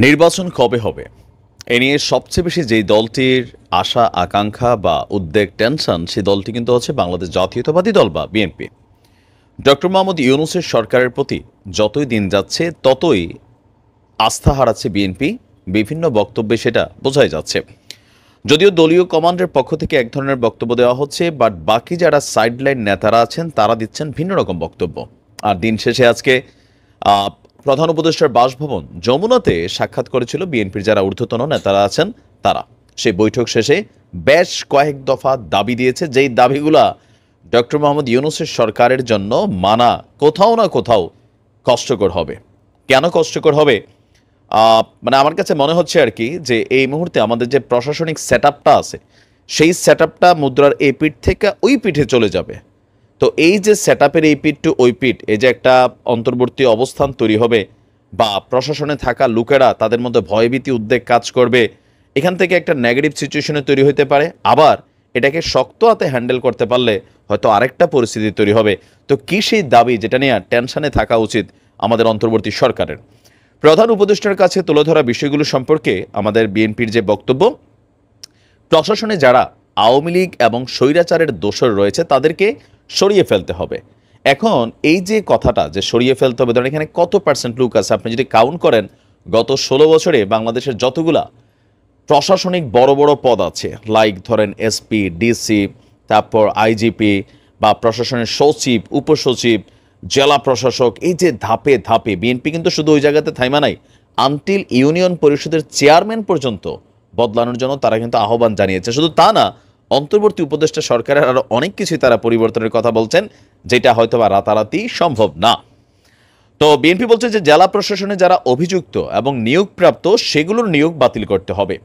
নির্বাচন কবে হবে এ নিয়ে সবচেয়ে বেশি যেই দলটির আশা আকাঙ্ক্ষা বা উদ্বেগ টেনশন সেই দলটি কিন্তু হচ্ছে বাংলাদেশ জাতীয়তাবাদী দল বা বিএনপি। ডক্টর মোহাম্মদ ইউনূসের সরকারের প্রতি যতই দিন যাচ্ছে ততই আস্থা হারাচ্ছে বিএনপি। বিভিন্ন বক্তব্যে সেটা বোঝাই যাচ্ছে। যদিও দলীয় কমান্ডের পক্ষ থেকে এক ধরনের বক্তব্য দেওয়া হচ্ছে, বাট বাকি যারা সাইডলাইন নেতারা আছেন তারা দিচ্ছেন ভিন্ন রকম বক্তব্য। আর দিন শেষে আজকে আহ, প্রধান উপদেষ্টার বাসভবন যমুনাতে সাক্ষাৎ করেছিল বিএনপির যারা ঊর্ধ্বতন নেতারা আছেন তারা। সেই বৈঠক শেষে বেশ কয়েক দফা দাবি দিয়েছে, যেই দাবিগুলা ডক্টর মোহাম্মদ ইউনূসের সরকারের জন্য মানা কোথাও না কোথাও কষ্টকর হবে। কেন কষ্টকর হবে? মানে আমার কাছে মনে হচ্ছে আর কি যে এই মুহূর্তে আমাদের যে প্রশাসনিক সেট আছে সেই সেট মুদ্রার এই পিঠ থেকে ওই পিঠে চলে যাবে। তো এই যে সেট এই পিঠ টু ওই পিঠ, এই যে একটা অন্তর্বর্তী অবস্থান তৈরি হবে বা প্রশাসনে থাকা লোকেরা তাদের মধ্যে ভয়ভীতি উদ্বেগ কাজ করবে, এখান থেকে একটা নেগেটিভ সিচুয়েশনে তৈরি হতে পারে। আবার এটাকে শক্ত হাতে হ্যান্ডেল করতে পারলে হয়তো আরেকটা পরিস্থিতি তৈরি হবে। তো কি সেই দাবি যেটা নিয়ে টেনশনে থাকা উচিত আমাদের অন্তর্বর্তী সরকারের? প্রধান উপদেষ্টার কাছে তুলে ধরা বিষয়গুলো সম্পর্কে আমাদের বিএনপির যে বক্তব্য, প্রশাসনে যারা আওয়ামী লীগ এবং স্বৈরাচারের দোসর রয়েছে তাদেরকে সরিয়ে ফেলতে হবে। এখন এই যে কথাটা যে সরিয়ে ফেলতে হবে, ধরেন এখানে কত পার্সেন্ট লোক আছে আপনি যদি কাউন্ট করেন, গত 16 বছরে বাংলাদেশের যতগুলা প্রশাসনিক বড় বড় পদ আছে, লাইক ধরেন এসপি, ডিসি, তারপর আইজিপি বা প্রশাসনের সচিব, উপসচিব, জেলা প্রশাসক, এই যে ধাপে ধাপে বিএনপি কিন্তু শুধু ওই জায়গাতে থাইমা নাই, আনটিল ইউনিয়ন পরিষদের চেয়ারম্যান পর্যন্ত বদলানোর জন্য তারা কিন্তু আহ্বান জানিয়েছে। শুধু তা না, অন্তর্বর্তী উপদেষ্টা সরকারের আরো অনেক কিছুই তারা পরিবর্তনের কথা বলছেন, যেটা হয়তো বা রাতারাতি সম্ভব না। তো বিএনপি বলছে যে জেলা প্রশাসনে যারা অভিযুক্ত এবং নিয়োগপ্রাপ্ত সেগুলোর নিয়োগ বাতিল করতে হবে,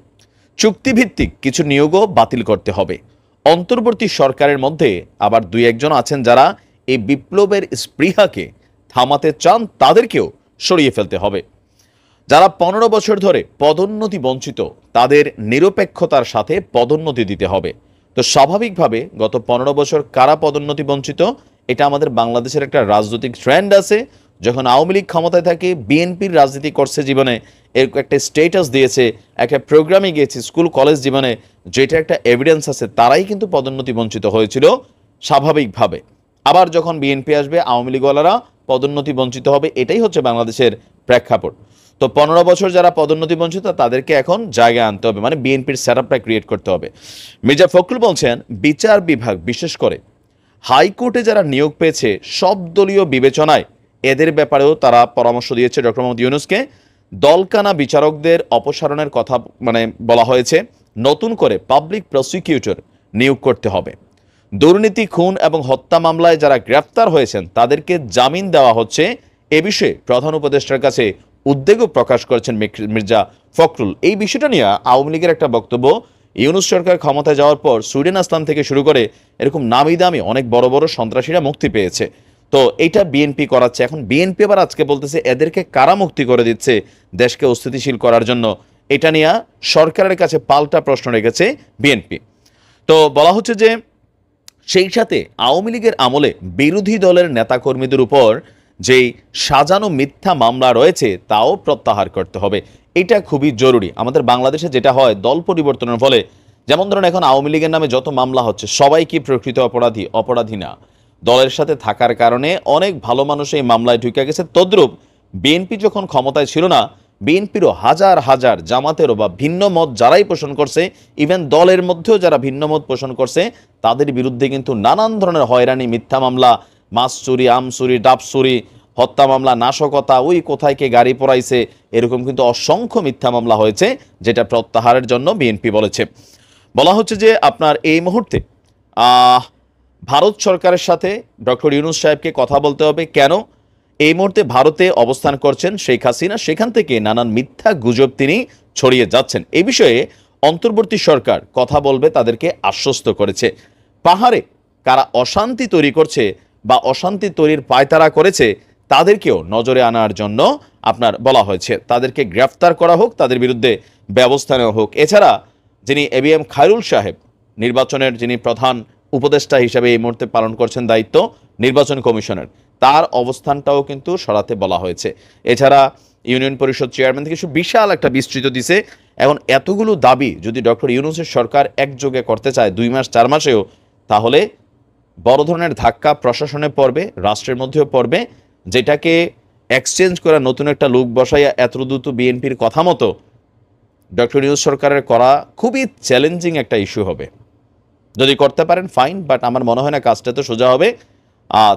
চুক্তিভিত্তিক কিছু নিয়োগও বাতিল করতে হবে। অন্তর্বর্তী সরকারের মধ্যে আবার দুই একজন আছেন যারা এই বিপ্লবের স্পৃহাকে থামাতে চান, তাদেরকেও সরিয়ে ফেলতে হবে। যারা 15 বছর ধরে পদোন্নতি বঞ্চিত তাদের নিরপেক্ষতার সাথে পদোন্নতি দিতে হবে। তো স্বাভাবিকভাবে গত 15 বছর কারা পদোন্নতি বঞ্চিত, এটা আমাদের বাংলাদেশের একটা রাজনৈতিক ট্রেন্ড আছে। যখন আওয়ামী লীগ ক্ষমতায় থাকে, বিএনপির রাজনীতি করছে জীবনে, এর একটা স্টেটাস দিয়েছে, একটা প্রোগ্রামে গিয়েছে স্কুল কলেজ জীবনে, যেটা একটা এভিডেন্স আছে, তারাই কিন্তু পদোন্নতি বঞ্চিত হয়েছিল স্বাভাবিকভাবে। আবার যখন বিএনপি আসবে, আওয়ামী লীগওয়ালারা পদোন্নতি বঞ্চিত হবে। এটাই হচ্ছে বাংলাদেশের প্রেক্ষাপট। তো 15 বছর যারা পদোন্নতি বঞ্চিত তাদেরকে এখন জায়গায় আনতে হবে, মানে বিএনপির সেটআপটা ক্রিয়েট করতে হবে। মির্জা ফখরুল বলছেন বিচার বিভাগ, বিশেষ করে হাইকোর্টে যারা নিয়োগ পেয়েছে সব দলীয় বিবেচনায় এদের ব্যাপারেও তারা পরামর্শ দিয়েছে ডক্টর মোহাম্মদ ইউনূসকে। দলকানা বিচারকদের অপসারণের কথা বলা হয়েছে। নতুন করে পাবলিক প্রসিকিউটর নিয়োগ করতে হবে। দুর্নীতি, খুন এবং হত্যা মামলায় যারা গ্রেফতার হয়েছেন তাদেরকে জামিন দেওয়া হচ্ছে। এ বিষয়ে প্রধান উপদেষ্টার কাছে উদ্বেগও প্রকাশ করেছেন মির্জা ফখরুল। এই বিষয়টা নিয়ে আওয়ামী লীগের একটা বক্তব্য, ইউনূস সরকার ক্ষমতায় যাওয়ার পর সুইডেন আসলাম থেকে শুরু করে এরকম নামি দামি অনেক বড় বড় সন্ত্রাসীরা মুক্তি পেয়েছে। তো এইটা বিএনপি করাচ্ছে। এখন বিএনপি আবার আজকে বলতেছে এদেরকে কারা মুক্তি করে দিচ্ছে দেশকে অস্থিতিশীল করার জন্য। এটা নিয়ে সরকারের কাছে পাল্টা প্রশ্ন রেখেছে বিএনপি। তো বলা হচ্ছে যে সেই সাথে আওয়ামী লীগের আমলে বিরোধী দলের নেতাকর্মীদের উপর যেই সাজানো মিথ্যা মামলা রয়েছে তাও প্রত্যাহার করতে হবে। এটা খুবই জরুরি। আমাদের বাংলাদেশে যেটা হয়, দল পরিবর্তনের ফলে, যেমন ধরেন এখন আওয়ামী লীগের নামে যত মামলা হচ্ছে সবাই কি প্রকৃত অপরাধী? অপরাধী না। দলের সাথে থাকার কারণে অনেক ভালো মানুষ এই মামলায় ঢুকে গেছে। তদ্রূপ বিএনপি যখন ক্ষমতায় ছিল না, বিএনপিরও হাজার হাজার, জামাতেরও বা ভিন্ন মত যারাই পোষণ করছে, ইভেন দলের মধ্যেও যারা ভিন্ন মত পোষণ করছে, তাদের বিরুদ্ধে কিন্তু নানান ধরনের হয়রানি, মিথ্যা মামলা, মাছ চুরি, আম চুরি, ডাব চুরি, হত্যা মামলা, নাশকতা, ওই কোথায় কে গাড়ি পোড়াইছে, এরকম কিন্তু অসংখ্য মিথ্যা মামলা হয়েছে, যেটা প্রত্যাহারের জন্য বিএনপি বলেছে। বলা হচ্ছে যে আপনার এই মুহূর্তে ভারত সরকারের সাথে ডক্টর ইউনূস সাহেবকে কথা বলতে হবে। কেন? এই মুহূর্তে ভারতে অবস্থান করছেন শেখ হাসিনা, সেখান থেকে নানান মিথ্যা গুজব তিনি ছড়িয়ে যাচ্ছেন। এই বিষয়ে অন্তর্বর্তী সরকার কথা বলবে, তাদেরকে আশ্বস্ত করেছে। পাহাড়ে কারা অশান্তি তৈরি করছে বা অশান্তি তৈরির পায়তারা করেছে তাদেরকেও নজরে আনার জন্য আপনার বলা হয়েছে, তাদেরকে গ্রেফতার করা হোক, তাদের বিরুদ্ধে ব্যবস্থা নেওয়া হোক। এছাড়া যিনি এবিএম খায়রুল সাহেব, নির্বাচনের যিনি প্রধান উপদেষ্টা হিসেবে এই মুহূর্তে পালন করছেন দায়িত্ব নির্বাচন কমিশনের, তার অবস্থানটাও কিন্তু সরাতে বলা হয়েছে। এছাড়া ইউনিয়ন পরিষদ চেয়ারম্যান থেকে বিশাল একটা বিস্তৃত দিছে। এখন এতগুলো দাবি যদি ডক্টর ইউনূসের সরকার একযোগে করতে চায় 2 মাস 4 মাসেও, তাহলে বড় ধরনের ধাক্কা প্রশাসনে পড়বে, রাষ্ট্রের মধ্যেও পড়বে, যেটাকে এক্সচেঞ্জ করা নতুন একটা লোক বসাইয়া এত দ্রুত বিএনপির কথা মতো ডক্টর ইউনূস সরকারের করা খুবই চ্যালেঞ্জিং একটা ইস্যু হবে। যদি করতে পারেন ফাইন, বাট আমার মনে হয় না কাজটা তো সোজা হবে।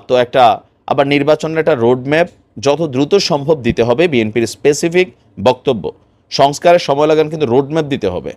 তো একটা আবার নির্বাচনের একটা রোডম্যাপ যত দ্রুত সম্ভব দিতে হবে, বিএনপির স্পেসিফিক বক্তব্য সংস্কারের সময় লাগান, কিন্তু রোডম্যাপ দিতে হবে।